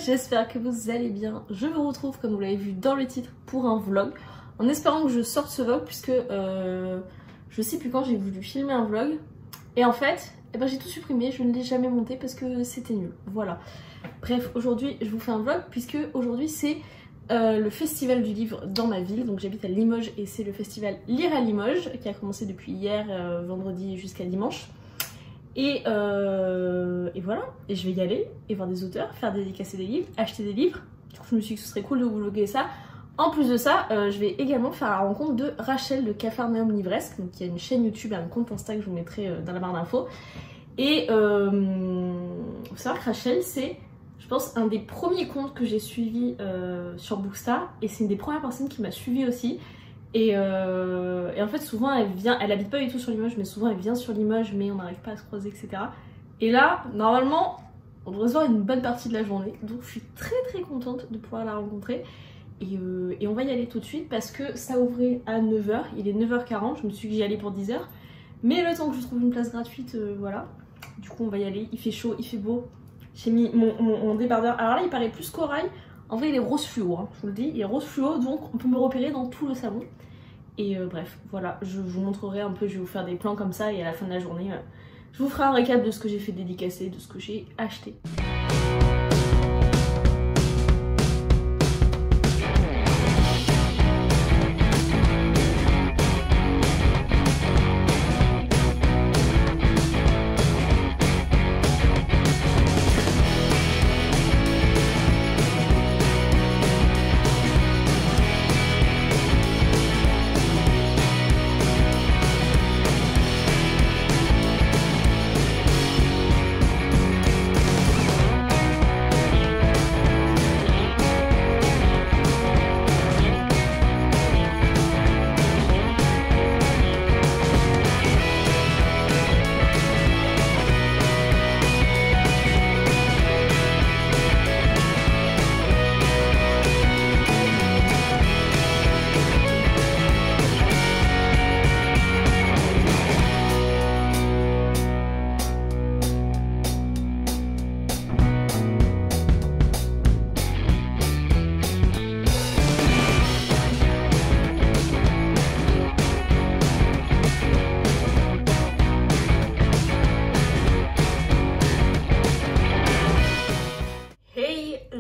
j'espère que vous allez bien. Je vous retrouve, comme vous l'avez vu dans le titre, pour un vlog. En espérant que je sorte ce vlog, puisque je sais plus quand j'ai voulu filmer un vlog. Et en fait, j'ai tout supprimé, je ne l'ai jamais monté parce que c'était nul. Voilà. Bref, aujourd'hui, je vous fais un vlog, puisque aujourd'hui c'est le festival du livre dans ma ville. Donc j'habite à Limoges et c'est le festival Lire à Limoges, qui a commencé depuis hier, vendredi jusqu'à dimanche. Et voilà, et je vais y aller et voir des auteurs, faire dédicacer des livres, acheter des livres. Du coup je me suis dit que ce serait cool de vous vlogger ça. En plus de ça, je vais également faire la rencontre de Rachel de Capharnaüm Livresque, donc il y a une chaîne YouTube et un compte Insta que je vous mettrai dans la barre d'infos. Et faut savoir que Rachel, c'est, je pense, un des premiers comptes que j'ai suivi sur Bookstar, et c'est une des premières personnes qui m'a suivi aussi. Et en fait souvent elle habite pas du tout sur Limoges, mais souvent elle vient sur Limoges mais on n'arrive pas à se croiser, etc. Et là normalement on devrait se voir une bonne partie de la journée, donc je suis très contente de pouvoir la rencontrer. Et on va y aller tout de suite parce que ça ouvrait à 9 h, il est 9 h 40, je me suis dit que j'y allais pour 10 h. Mais le temps que je trouve une place gratuite, voilà. Du coup on va y aller, il fait chaud, il fait beau. J'ai mis mon débardeur, alors là il paraît plus corail. En vrai il est rose fluo, hein, je vous le dis, il est rose fluo, donc on peut me repérer dans tout le salon. Et bref, voilà, je vous montrerai un peu, je vais vous faire des plans comme ça et à la fin de la journée, je vous ferai un récap de ce que j'ai fait dédicacer, de ce que j'ai acheté.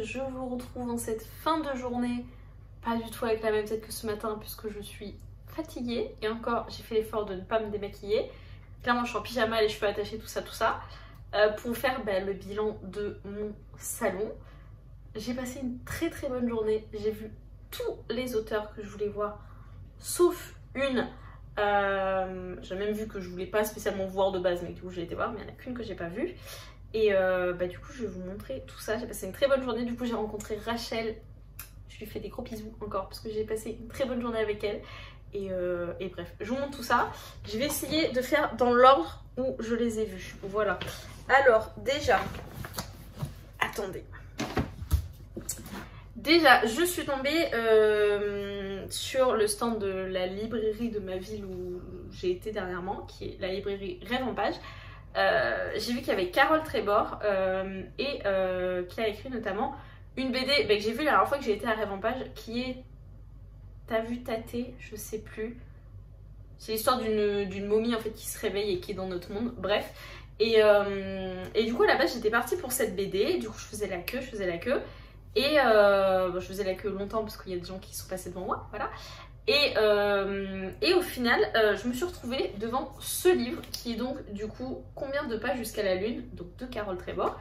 Je vous retrouve en cette fin de journée, pas du tout avec la même tête que ce matin puisque je suis fatiguée et encore j'ai fait l'effort de ne pas me démaquiller. Clairement je suis en pyjama, les cheveux attachés, tout ça, pour faire le bilan de mon salon. J'ai passé une très bonne journée, j'ai vu tous les auteurs que je voulais voir sauf une. J'ai même vu que je voulais pas spécialement voir de base mais du coup j'ai été voir, mais il n'y en a qu'une que j'ai pas vue. Et du coup je vais vous montrer tout ça. J'ai passé une très bonne journée, du coup j'ai rencontré Rachel. Je lui fais des gros bisous encore parce que j'ai passé une très bonne journée avec elle. Et bref, je vous montre tout ça. Je vais essayer de faire dans l'ordre où je les ai vus. Voilà. Alors déjà, attendez. Déjà, je suis tombée sur le stand de la librairie de ma ville où j'ai été dernièrement, qui est la librairie Rêve en Page. J'ai vu qu'il y avait Carole Trébor qui a écrit notamment une BD que j'ai vue la dernière fois que j'ai été à Rêve en Page, qui est T'as vu tâter, je sais plus. C'est l'histoire d'une momie en fait qui se réveille et qui est dans notre monde, bref. Et du coup à la base j'étais partie pour cette BD, du coup je faisais la queue. Et je faisais la queue longtemps parce qu'il y a des gens qui sont passés devant moi, voilà. Et au final, je me suis retrouvée devant ce livre qui est donc du coup Combien de pages jusqu'à la lune, donc de Carole Trébor.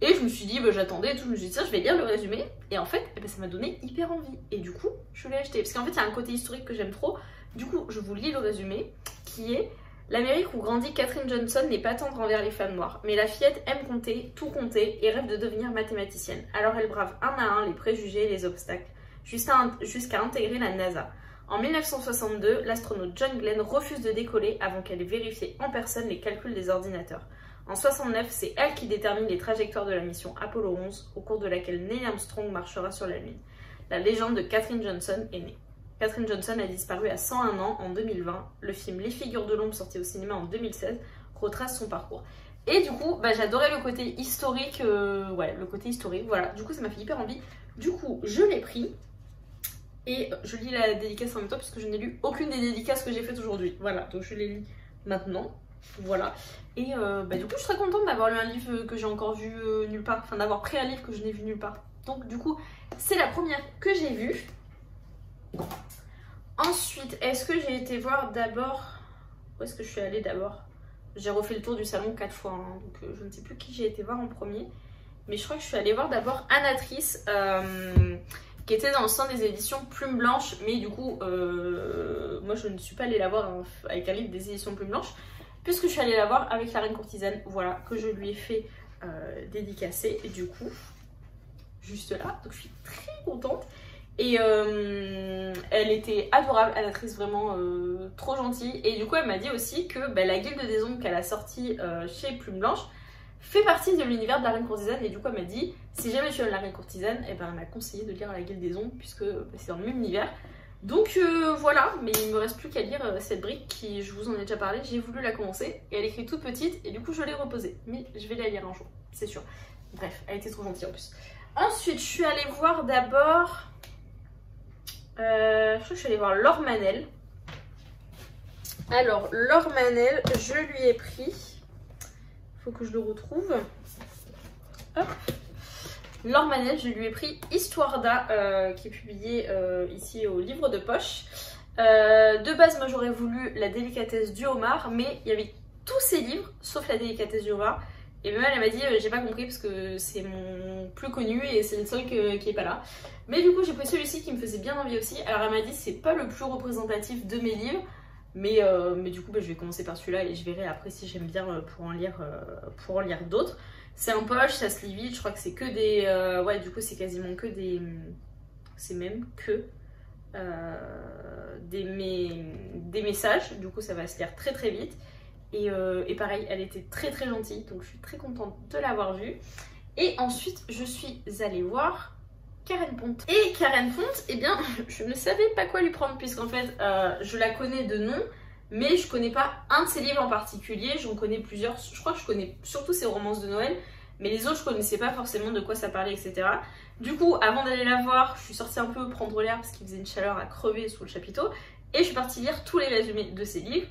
Et je me suis dit, j'attendais et tout, je me suis dit tiens je vais lire le résumé. Et en fait, ça m'a donné hyper envie. Et du coup, je l'ai acheté. Parce qu'en fait, il y a un côté historique que j'aime trop. Du coup, je vous lis le résumé qui est: l'Amérique où grandit Katherine Johnson n'est pas tendre envers les femmes noires. Mais la fillette aime compter, tout compter et rêve de devenir mathématicienne. Alors elle brave un à un les préjugés et les obstacles, jusqu'à intégrer la NASA. En 1962, l'astronaute John Glenn refuse de décoller avant qu'elle ait vérifié en personne les calculs des ordinateurs. En 69, c'est elle qui détermine les trajectoires de la mission Apollo 11, au cours de laquelle Neil Armstrong marchera sur la Lune. La légende de Katherine Johnson est née. Katherine Johnson a disparu à 101 ans en 2020. Le film Les Figures de l'ombre, sorti au cinéma en 2016, retrace son parcours. Et du coup, bah, j'adorais le côté historique, ouais, le côté historique, voilà. Du coup, ça m'a fait hyper envie. Du coup, je l'ai pris. Et je lis la dédicace en même temps, puisque je n'ai lu aucune des dédicaces que j'ai faites aujourd'hui. Voilà, donc je les lis maintenant. Voilà. Et bah, du coup, je suis très contente d'avoir lu un livre que j'ai encore vu nulle part. Enfin, d'avoir pris un livre que je n'ai vu nulle part. Donc, du coup, c'est la première que j'ai vue. Ensuite, est-ce que j'ai été voir d'abord... Où est-ce que je suis allée d'abord? J'ai refait le tour du salon 4 fois, hein, donc je ne sais plus qui j'ai été voir en premier. Mais je crois que je suis allée voir d'abord Anatrice, qui était dans le sein des éditions Plume Blanche. Mais du coup, moi je ne suis pas allée la voir avec un livre des éditions Plume Blanche, puisque je suis allée la voir avec La Reine Courtisane, voilà, que je lui ai fait dédicacer. Et du coup, juste là, donc je suis très contente. Et elle était adorable, Anatrice, vraiment trop gentille. Et du coup, elle m'a dit aussi que bah, la Guilde des Ombres qu'elle a sortie chez Plume Blanche fait partie de l'univers de La Reine Courtisane. Et du coup, elle m'a dit, si jamais tu aimes La Reine Courtisane, et ben, elle m'a conseillé de lire La Guilde des Ombres, puisque bah, c'est dans le même univers. Donc voilà, mais il me reste plus qu'à lire cette brique qui, je vous en ai déjà parlé, j'ai voulu la commencer. Et elle est écrite toute petite, et du coup, je l'ai reposée. Mais je vais la lire un jour, c'est sûr. Bref, elle était trop gentille en plus. Ensuite, je suis allée voir d'abord... je crois que je suis allée voir Laure Manel. Alors, Laure Manel, je lui ai pris... Faut que je le retrouve. Hop. Laure Manel, je lui ai pris Histoire d'A, qui est publié ici au livre de poche. De base, moi j'aurais voulu La délicatesse du homard, mais il y avait tous ces livres, sauf La délicatesse du homard. Et même elle m'a dit, j'ai pas compris parce que c'est mon plus connu et c'est le seul qui est pas là. Mais du coup, j'ai pris celui-ci qui me faisait bien envie aussi. Alors elle m'a dit, c'est pas le plus représentatif de mes livres, mais du coup, bah, je vais commencer par celui-là et je verrai après si j'aime bien pour en lire d'autres. C'est en poche, ça se lit vite, je crois que c'est que des... ouais, du coup, c'est quasiment que des... C'est même que... des messages, du coup ça va se lire très très vite. Et pareil, elle était très très gentille, donc je suis très contente de l'avoir vue. Et ensuite, je suis allée voir Karen Pont. Et Karen Pont, eh bien, je ne savais pas quoi lui prendre, puisqu'en fait, je la connais de nom, mais je connais pas un de ses livres en particulier, j'en connais plusieurs. Je crois que je connais surtout ses romances de Noël, mais les autres, je connaissais pas forcément de quoi ça parlait, etc. Du coup, avant d'aller la voir, je suis sortie un peu prendre l'air parce qu'il faisait une chaleur à crever sous le chapiteau, et je suis partie lire tous les résumés de ses livres.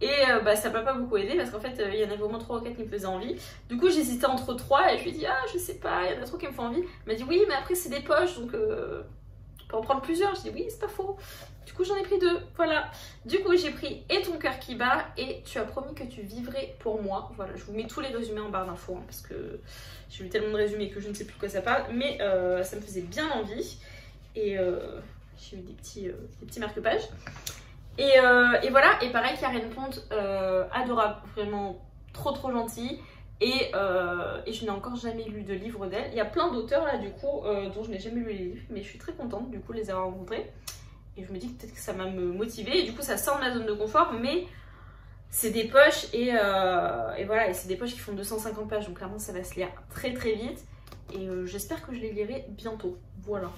Et bah, ça m'a pas beaucoup aidé parce qu'en fait il y en avait vraiment 3 ou 4 qui me faisaient envie. Du coup j'hésitais entre 3 et je lui ai dit ah je sais pas, il y en a trop qui me font envie. Elle m'a dit oui mais après c'est des poches donc tu peux en prendre plusieurs. Je dis oui c'est pas faux. Du coup j'en ai pris 2, voilà. Du coup j'ai pris Et ton cœur qui bat et Tu as promis que tu vivrais pour moi. Voilà, je vous mets tous les résumés en barre d'infos hein, parce que j'ai lu tellement de résumés que je ne sais plus de quoi ça parle. Mais ça me faisait bien envie. Et j'ai eu des petits marque-pages. Et voilà, et pareil, Karen Pont, adorable, vraiment trop trop gentille. Et je n'ai encore jamais lu de livre d'elle. Il y a plein d'auteurs là du coup dont je n'ai jamais lu les livres, mais je suis très contente du coup de les avoir rencontrés. Et je me dis que peut-être que ça va me motiver. Et du coup ça sort de ma zone de confort, mais c'est des poches et voilà, et c'est des poches qui font 250 pages, donc clairement ça va se lire très très vite. Et j'espère que je les lirai bientôt, voilà.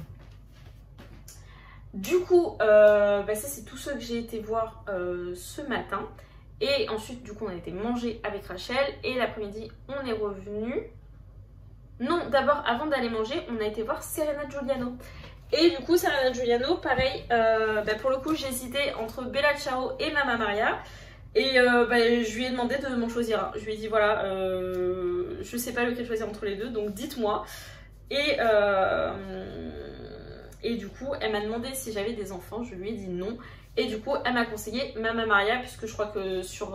Du coup, bah ça c'est tout ce que j'ai été voir ce matin. Et ensuite, du coup, on a été manger avec Rachel. Et l'après-midi, on est revenu. Non, d'abord, avant d'aller manger, on a été voir Serena Giuliano. Et du coup, Serena Giuliano, pareil, bah pour le coup, j'hésitais entre Bella Ciao et Mamma Maria. Et bah, je lui ai demandé de m'en choisir un. Je lui ai dit, voilà, je sais pas lequel choisir entre les deux, donc dites-moi. Et du coup, elle m'a demandé si j'avais des enfants, je lui ai dit non. Et du coup, elle m'a conseillé Mamma Maria, puisque je crois que sur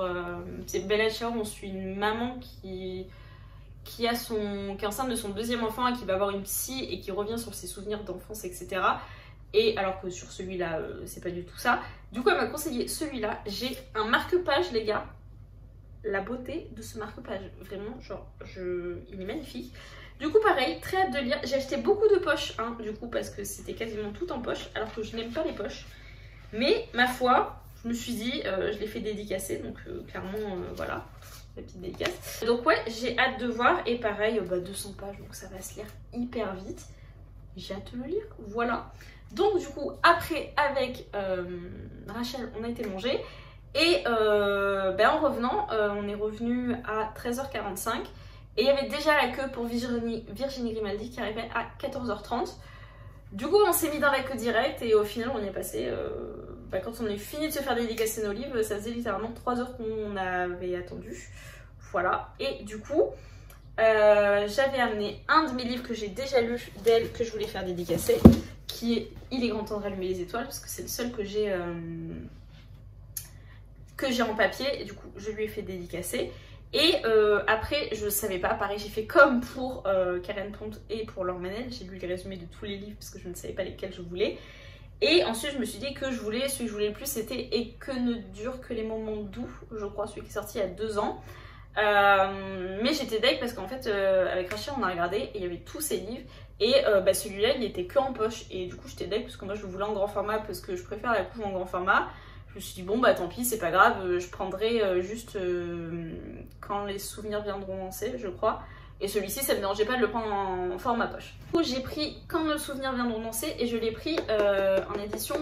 Bella Ciao, on suit une maman qui est enceinte de son 2e enfant et qui va avoir une psy et qui revient sur ses souvenirs d'enfance, etc. Et alors que sur celui-là, c'est pas du tout ça. Du coup, elle m'a conseillé celui-là. J'ai un marque-page, les gars. La beauté de ce marque-page, vraiment, genre, il est magnifique. Du coup pareil, très hâte de lire. J'ai acheté beaucoup de poches hein, du coup parce que c'était quasiment tout en poche alors que je n'aime pas les poches. Mais ma foi, je me suis dit, je l'ai fait dédicacer donc clairement voilà, la petite dédicace. Donc ouais, j'ai hâte de voir et pareil, 200 pages donc ça va se lire hyper vite. J'ai hâte de le lire, voilà. Donc du coup après avec Rachel on a été manger. Et en revenant, on est revenu à 13h45 et il y avait déjà la queue pour Virginie Grimaldi qui arrivait à 14h30. Du coup on s'est mis dans la queue directe et au final on y est passé. Quand on est fini de se faire dédicacer nos livres, ça faisait littéralement 3 heures qu'on avait attendu. Voilà, et du coup j'avais amené un de mes livres que j'ai déjà lu d'elle que je voulais faire dédicacer, qui est Il est grand temps de rallumer les étoiles, parce que c'est le seul que j'ai en papier, et du coup je lui ai fait dédicacer. Et après je savais pas, pareil j'ai fait comme pour Karen Ponte et pour Laure Manel, j'ai lu les résumés de tous les livres parce que je ne savais pas lesquels je voulais. Et ensuite je me suis dit que celui que je voulais le plus c'était Et que ne durent que les moments doux, je crois, celui qui est sorti il y a 2 ans. Mais j'étais deg parce qu'en fait avec Rachel on a regardé et il y avait tous ces livres et celui-là il était que en poche et du coup j'étais deg parce que moi je le voulais en grand format parce que je préfère la couve en grand format. Je me suis dit bon bah tant pis, c'est pas grave, je prendrai juste Quand les souvenirs viendront danser, je crois. Et celui-ci ça me dérangeait pas de le prendre en format poche. Du coup j'ai pris Quand les souvenirs viendront danser et je l'ai pris en édition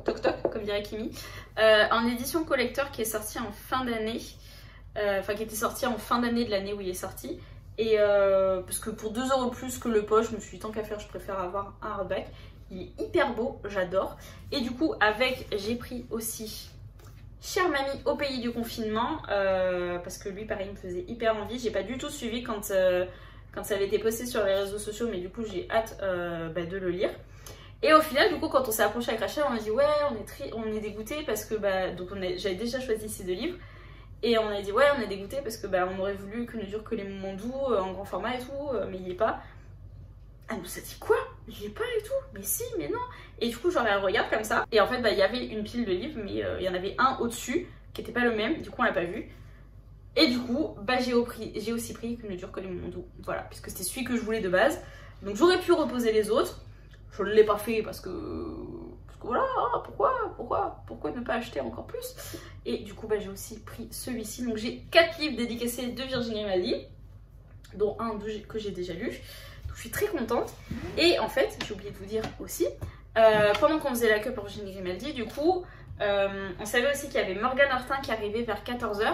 toc toc comme dirait Kimi, en édition collector qui est sortie en fin d'année. Qui était sorti en fin d'année de l'année où il est sorti. Et parce que pour 2 € de plus que le poche, je me suis dit tant qu'à faire, je préfère avoir un hardback. Il est hyper beau, j'adore. Et du coup, j'ai pris aussi Chère Mamie au pays du confinement, parce que lui, pareil, me faisait hyper envie. J'ai pas du tout suivi quand ça avait été posté sur les réseaux sociaux, mais du coup, j'ai hâte de le lire. Et au final, du coup, quand on s'est approché avec Rachel, on a dit ouais, on est dégoûté parce que j'avais déjà choisi ces 2 livres. Et on a dit ouais, on est dégoûté parce que on aurait voulu Que ne durent que les moments doux en grand format et tout, mais il est pas. Elle nous a dit quoi? Il est pas et tout? Mais si, mais non. Et du coup genre elle regarde comme ça et en fait il y avait une pile de livres mais il y en avait un au-dessus qui était pas le même, du coup on l'a pas vu. Et du coup j'ai aussi pris Que ne durent que les moments doux, voilà, puisque c'était celui que je voulais de base. Donc j'aurais pu reposer les autres, je ne l'ai pas fait parce que voilà, pourquoi ne pas acheter encore plus? Et du coup j'ai aussi pris celui-ci. Donc j'ai 4 livres dédicacés de Virginie Grimaldi, dont un que j'ai déjà lu. Donc je suis très contente. Et en fait j'ai oublié de vous dire aussi, pendant qu'on faisait la queue pour Virginie Grimaldi, du coup on savait aussi qu'il y avait Morgane Hortin qui arrivait vers 14 h.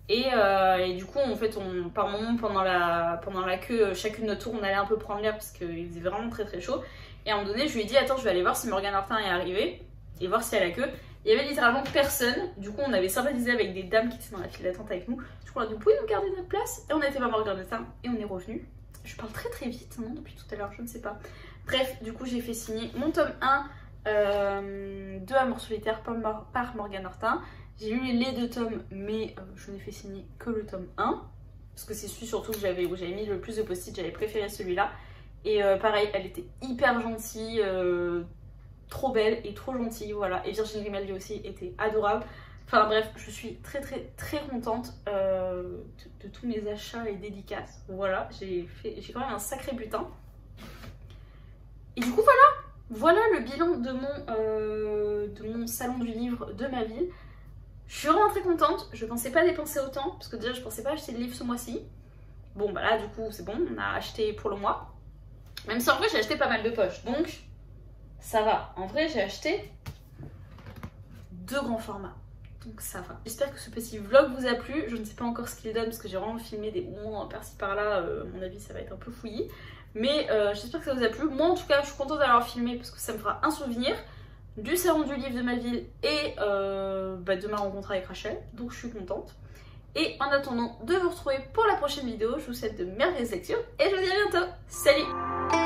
Et du coup en fait par moment pendant la queue, chacune de notre tour on allait un peu prendre l'air parce qu'il faisait vraiment très très chaud. Et à un moment donné je lui ai dit attends, je vais aller voir si Morgane Hortin est arrivée et voir si elle a queue. Il y avait littéralement personne, du coup on avait sympathisé avec des dames qui étaient dans la file d'attente avec nous. Du coup on a dit vous pouvez nous garder notre place, et on a été voir Morgane Hortin et on est revenu. Je parle très très vite non, depuis tout à l'heure, je ne sais pas. Bref, du coup j'ai fait signer mon tome 1 de Amour solitaire par Morgane Hortin. J'ai lu les 2 tomes mais je n'ai fait signer que le tome 1 parce que c'est celui surtout où j'avais mis le plus de post-it, j'avais préféré celui-là. Et pareil, elle était hyper gentille, trop belle et trop gentille, voilà. Et Virginie Grimaldi aussi était adorable. Enfin bref, je suis très très très contente de tous mes achats et dédicaces. Voilà, j'ai quand même un sacré butin. Et du coup voilà le bilan de mon salon du livre de ma ville. Je suis vraiment très contente, je pensais pas dépenser autant, parce que déjà je pensais pas acheter de livres ce mois-ci. Bon bah là du coup c'est bon, on a acheté pour le mois. Même si en vrai j'ai acheté pas mal de poches, donc ça va. En vrai j'ai acheté 2 grands formats, donc ça va. J'espère que ce petit vlog vous a plu. Je ne sais pas encore ce qu'il donne parce que j'ai vraiment filmé des moments par-ci par-là. À mon avis ça va être un peu fouillis. Mais j'espère que ça vous a plu. Moi en tout cas je suis contente d'avoir filmé parce que ça me fera un souvenir du salon du livre de ma ville et de ma rencontre avec Rachel. Donc je suis contente. Et en attendant de vous retrouver pour la prochaine vidéo, je vous souhaite de merveilleuses lectures et je vous dis à bientôt. Salut!